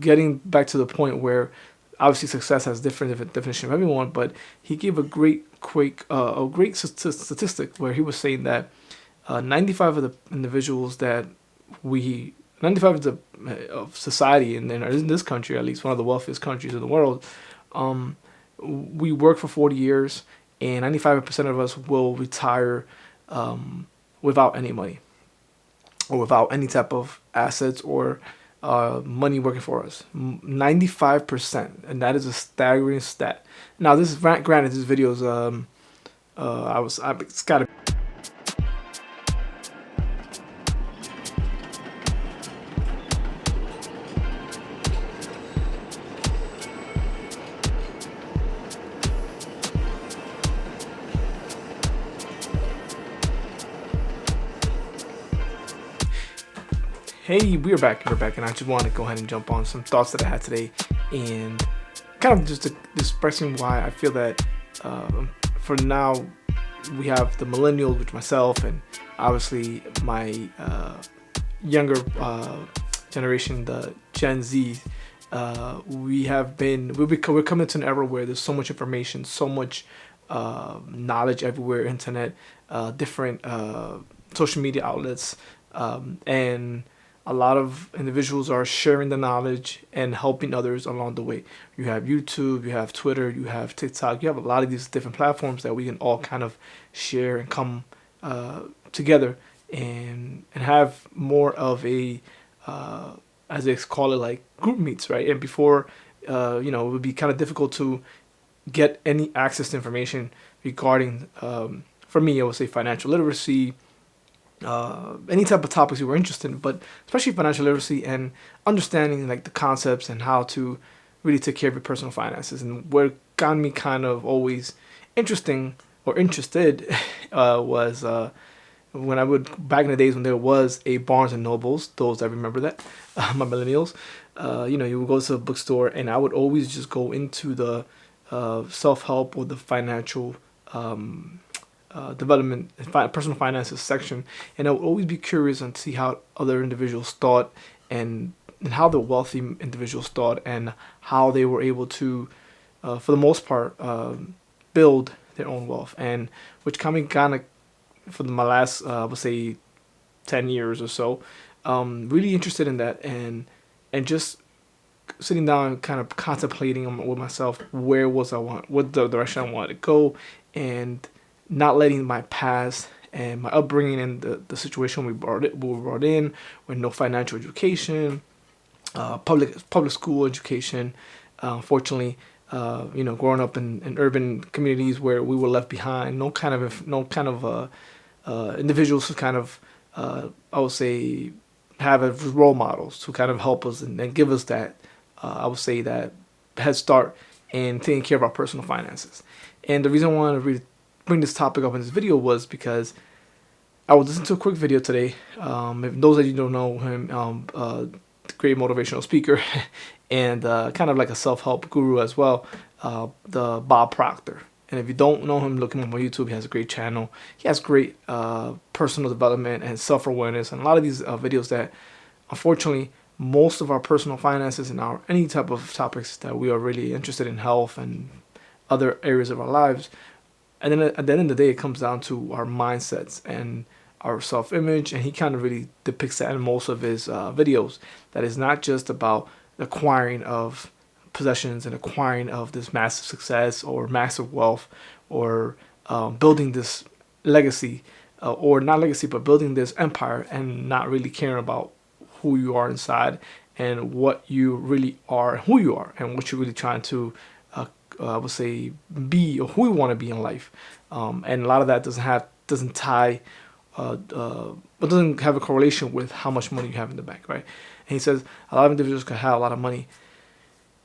getting back to the point where obviously success has different definition of everyone, but he gave a great statistic where he was saying that 95 of the individuals that we 95 of the of society in this country, at least one of the wealthiest countries in the world, um, we work for 40 years, and 95% of us will retire without any money or without any type of assets or money working for us. 95%, and that is a staggering stat. Now, this is granted, this video is it's got to. Hey, we're back. We're back, and I just want to go ahead and jump on some thoughts that I had today, and kind of just expressing why I feel that for now we have the millennials, which myself, and obviously my younger generation, the Gen Z. We're coming to an era where there's so much information, so much knowledge everywhere, internet, different social media outlets, and a lot of individuals are sharing the knowledge and helping others along the way. You have YouTube, you have Twitter, you have TikTok, you have a lot of these different platforms that we can all kind of share and come together and have more of a as they call it, like group meets, right? And before, it would be kind of difficult to get any access to information regarding, for me, I would say financial literacy, any type of topics you were interested in, but especially financial literacy and understanding like the concepts and how to really take care of your personal finances. And what got me kind of always interested was when I would back in the days when there was a Barnes and Nobles. Those that remember that, my millennials. You would go to a bookstore, and I would always just go into the self help or the financial development, personal finances section, and I would always be curious and see how other individuals thought and how the wealthy individuals thought and how they were able to, for the most part, build their own wealth, and which coming kind of for my last, I would say, 10 years or so, really interested in that and just sitting down and kind of contemplating with myself what the direction I wanted to go, and not letting my past and my upbringing and the situation we were brought in with no financial education, public school education, unfortunately, growing up in urban communities where we were left behind, no kind of individuals who kind of I would say have as role models to kind of help us and give us that I would say that head start in taking care of our personal finances. And the reason I wanted to really bring this topic up in this video was because I was listening to a quick video today. If those of you don't know him, great motivational speaker and kind of like a self-help guru as well, the Bob Proctor. And if you don't know him, look him up on YouTube. He has a great channel. He has great personal development and self-awareness, and a lot of these videos that, unfortunately, most of our personal finances and our any type of topics that we are really interested in, health and other areas of our lives. And then at the end of the day, it comes down to our mindsets and our self-image, and he kind of really depicts that in most of his videos. That is not just about acquiring of possessions and acquiring of this massive success or massive wealth or building this legacy or not legacy, but building this empire and not really caring about who you are inside and what you really are, who you are, and what you're really trying to, I would say, be or who you want to be in life. And a lot of that doesn't tie, but doesn't have a correlation with how much money you have in the bank, right? And he says a lot of individuals can have a lot of money,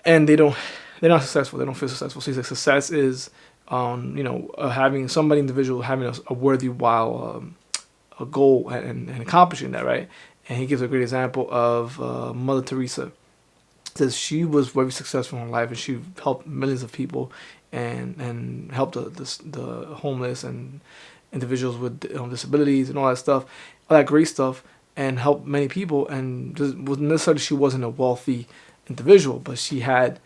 and they're not successful. They don't feel successful. So he says success is, having somebody individual having a worthy while a goal and accomplishing that, right? And he gives a great example of Mother Teresa. Says she was very successful in life and she helped millions of people and helped the homeless and individuals with disabilities and all that stuff, all that great stuff, and helped many people. And wasn't necessarily she wasn't a wealthy individual, but she had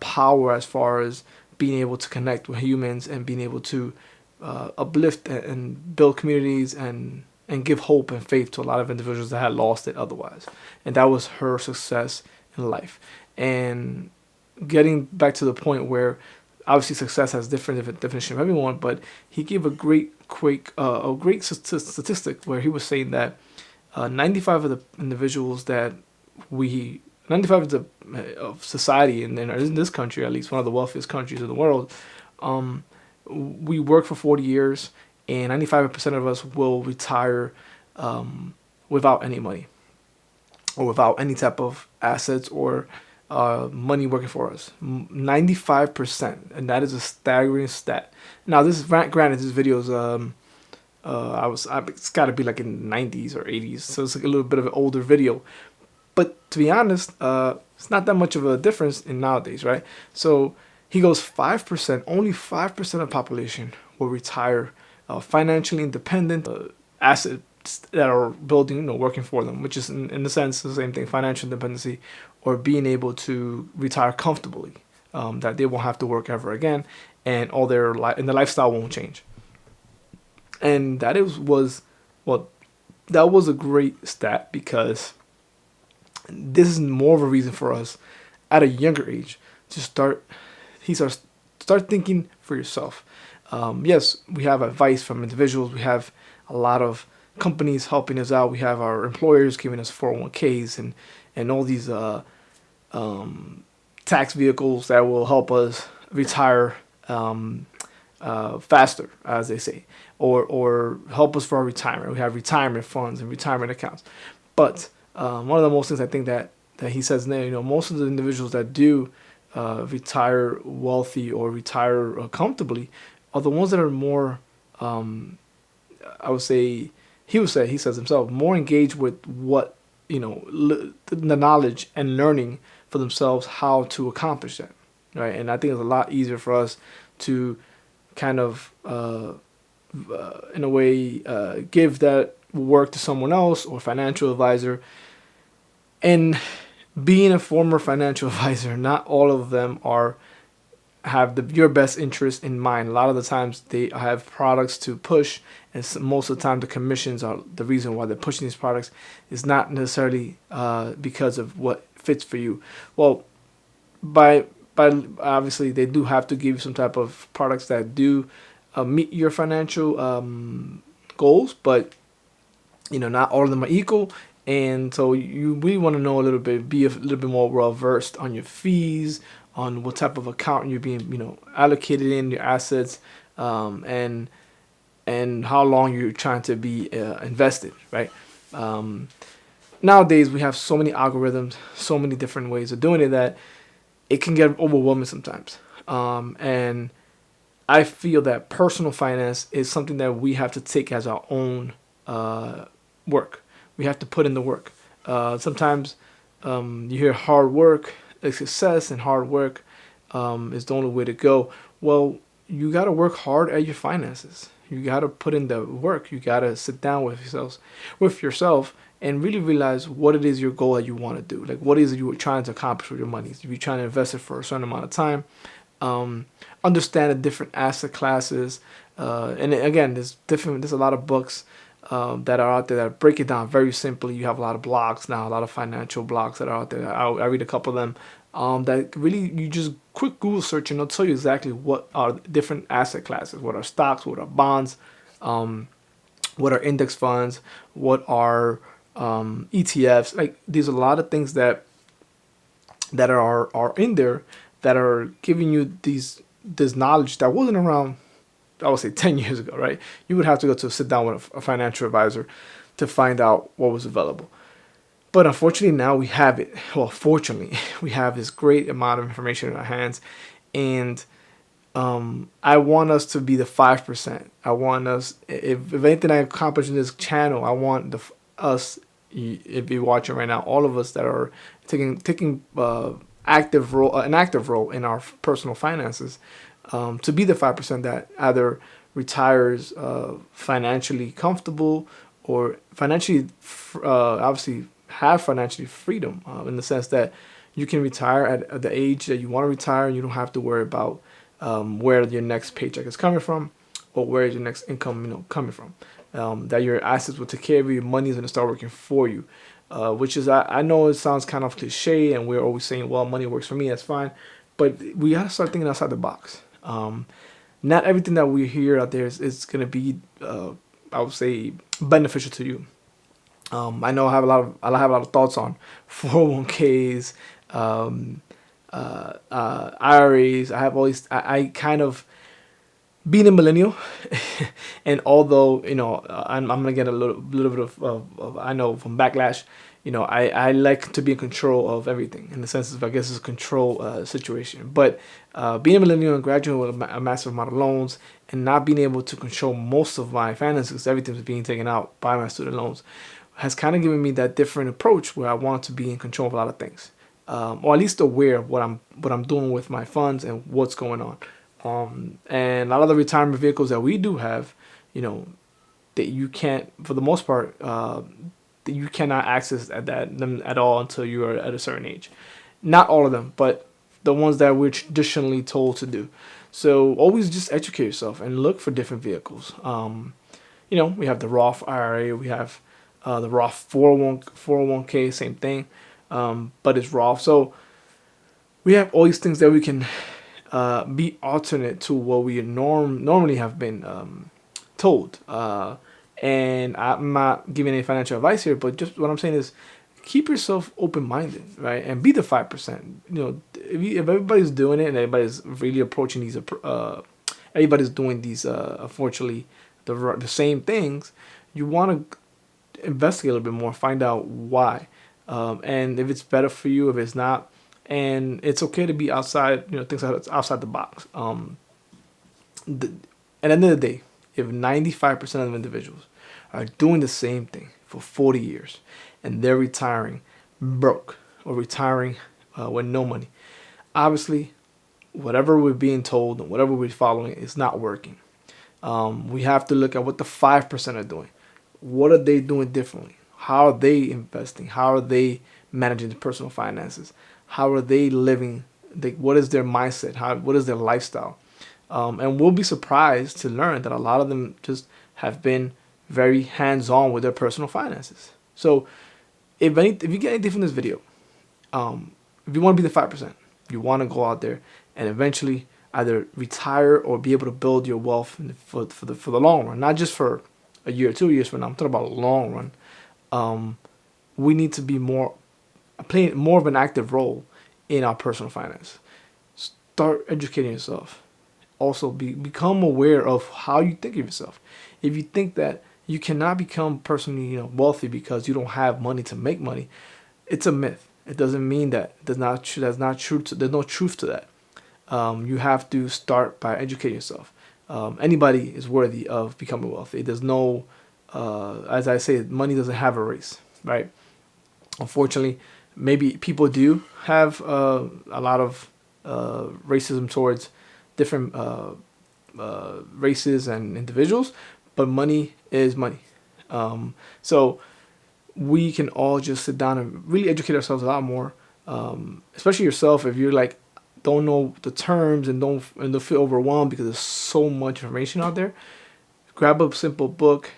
power as far as being able to connect with humans and being able to uplift and build communities and give hope and faith to a lot of individuals that had lost it otherwise. And that was her success in life. And getting back to the point where obviously success has different definition of everyone, but he gave a great statistic where he was saying that 95 of the individuals that we 95 of society in this country, at least one of the wealthiest countries in the world, um, we work for 40 years, and 95% of us will retire without any money or without any type of assets or money working for us. 95%, and that is a staggering stat. Now, this is granted, this video is it's got to be like in the 90s or 80s, so it's like a little bit of an older video. But to be honest, it's not that much of a difference in nowadays, right? So he goes 5%, only 5% of the population will retire financially independent, assets that are building, working for them, which is in the sense the same thing, financial independency, or being able to retire comfortably, that they won't have to work ever again, and all their and the lifestyle won't change. And that was a great stat, because this is more of a reason for us at a younger age to start thinking for yourself. Yes, we have advice from individuals. We have a lot of companies helping us out. We have our employers giving us 401ks and all these tax vehicles that will help us retire faster, as they say, or help us for our retirement. We have retirement funds and retirement accounts. But one of the most things I think that he says there, most of the individuals that do retire wealthy or retire comfortably are the ones that are more, I would say, he says himself, more engaged with what, the knowledge and learning for themselves how to accomplish that, right? And I think it's a lot easier for us to kind of, in a way, give that work to someone else or financial advisor. And being a former financial advisor, not all of them have your best interest in mind. A lot of the times they have products to push, and most of the time the commissions are the reason why they're pushing these products. Is not necessarily because of what fits for you. Well, by obviously they do have to give you some type of products that do meet your financial goals, but not all of them are equal. And so you really want to know a little bit, be a little bit more well versed on your fees, on what type of account you're being, allocated in your assets, and how long you're trying to be invested, right? Nowadays we have so many algorithms, so many different ways of doing it that it can get overwhelming sometimes. And I feel that personal finance is something that we have to take as our own work. We have to put in the work. Sometimes you hear hard work, success, and hard work is the only way to go. Well, you got to work hard at your finances. You got to put in the work. You got to sit down with yourself and really realize what it is your goal that you want to do. Like, what is it you were trying to accomplish with your money? If you're trying to invest it for a certain amount of time, understand the different asset classes. And again, there's a lot of books that are out there that break it down very simply. You have a lot of blogs now, a lot of financial blogs that are out there. I read a couple of them that really, you just quick Google search and it'll tell you exactly what are different asset classes, what are stocks, what are bonds, what are index funds, what are ETFs. Like, there's a lot of things that are in there that are giving you this knowledge that wasn't around, I would say, 10 years ago, right? You would have to go to sit down with a financial advisor to find out what was available. But unfortunately, now we have it. Well, fortunately, we have this great amount of information in our hands. And I want us to be the 5%. I want us, if anything I accomplish in this channel, I want us, if you're watching right now, all of us that are taking an active role in our personal finances, to be the 5% that either retires financially comfortable or financially, obviously have financially freedom, in the sense that you can retire at the age that you want to retire, and you don't have to worry about where your next paycheck is coming from, or where is your next income, coming from. That your assets will take care of you, your money is going to start working for you. Which is, I know it sounds kind of cliche, and we're always saying, well, money works for me, that's fine. But we got to start thinking outside the box. Not everything that we hear out there is going to be, I would say, beneficial to you. I know I have a lot of thoughts on 401ks, IRAs. I have all these. I kind of, being a millennial, and although I'm gonna get a little bit of I know, from backlash. I like to be in control of everything, in the sense of, I guess, it's a control situation. But being a millennial and graduating with a massive amount of loans, and not being able to control most of my finances, everything's being taken out by my student loans, has kind of given me that different approach where I want to be in control of a lot of things, or at least aware of what I'm doing with my funds and what's going on. And a lot of the retirement vehicles that we do have, that you can't, for the most part, that you cannot access them at all until you are at a certain age. Not all of them, but the ones that we're traditionally told to do. So always just educate yourself and look for different vehicles. We have the Roth IRA, we have the Roth 401k, same thing, but it's Roth. So we have all these things that we can be alternate to what we normally have been told. And I'm not giving any financial advice here, but just what I'm saying is, keep yourself open-minded, right? And be the 5%. If everybody's doing it and everybody's really approaching these, everybody's doing these, unfortunately, the same things, you want to investigate a little bit more, find out why, and if it's better for you, if it's not. And it's okay to be outside, things outside the box. At the end of the day, if 95% of individuals are doing the same thing for 40 years, and they're retiring broke, or retiring with no money, obviously, whatever we're being told and whatever we're following is not working. We have to look at what the 5% are doing. What are they doing differently? How are they investing? How are they managing their personal finances? How are they living? What is their mindset? What is their lifestyle? And we'll be surprised to learn that a lot of them just have been very hands-on with their personal finances. So if you get anything from this video, if you want to be the 5%, you want to go out there and eventually either retire or be able to build your wealth for the long run, not just for a year or 2 years from now. I'm talking about a long run. We need to be playing more of an active role in our personal finance. Start educating yourself. Also, become aware of how you think of yourself. If you think that you cannot become personally, wealthy because you don't have money to make money, it's a myth. It doesn't mean that. That's not true. There's no truth to that. You have to start by educating yourself. Anybody is worthy of becoming wealthy. There's no, as I say, money doesn't have a race, right? Unfortunately, maybe people do have a lot of racism towards different races and individuals, but money is money. So we can all just sit down and really educate ourselves a lot more, especially yourself. If you're like, don't know the terms and don't feel overwhelmed because there's so much information out there, grab a simple book,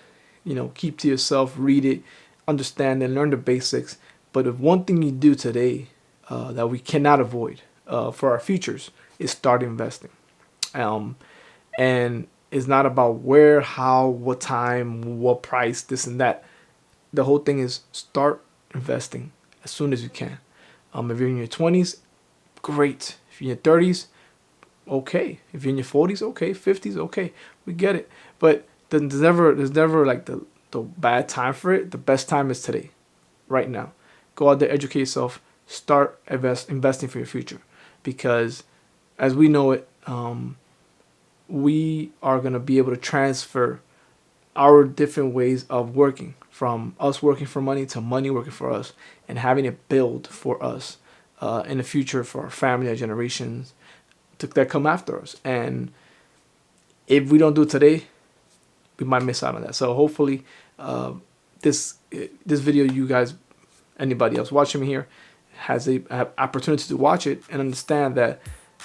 keep to yourself, read it, understand and learn the basics. But if one thing you do today that we cannot avoid for our futures is start investing. And it's not about where, how, what time, what price, this and that. The whole thing is start investing as soon as you can. If you're in your 20s, great. If you're in your 30s, okay. If you're in your 40s, okay. 50s, okay. We get it. But there's never like the bad time for it. The best time is today, right now. Go out there, educate yourself, start investing for your future. Because as we know it, we are going to be able to transfer our different ways of working, from us working for money to money working for us, and having it build for us in the future for our family, our generations that come after us. And if we don't do it today, we might miss out on that. So hopefully this video, you guys, anybody else watching me here, has a opportunity to watch it and understand that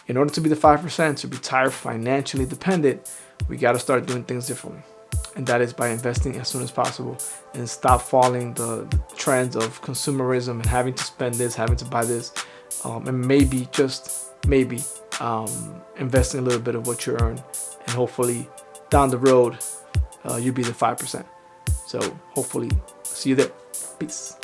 in order to be the 5%, to retire financially dependent, we got to start doing things differently. And that is by investing as soon as possible and stop following the trends of consumerism and having to spend this, having to buy this, and maybe, just maybe, investing a little bit of what you earn, and hopefully down the road, you'll be the 5%. So hopefully see you there. Peace.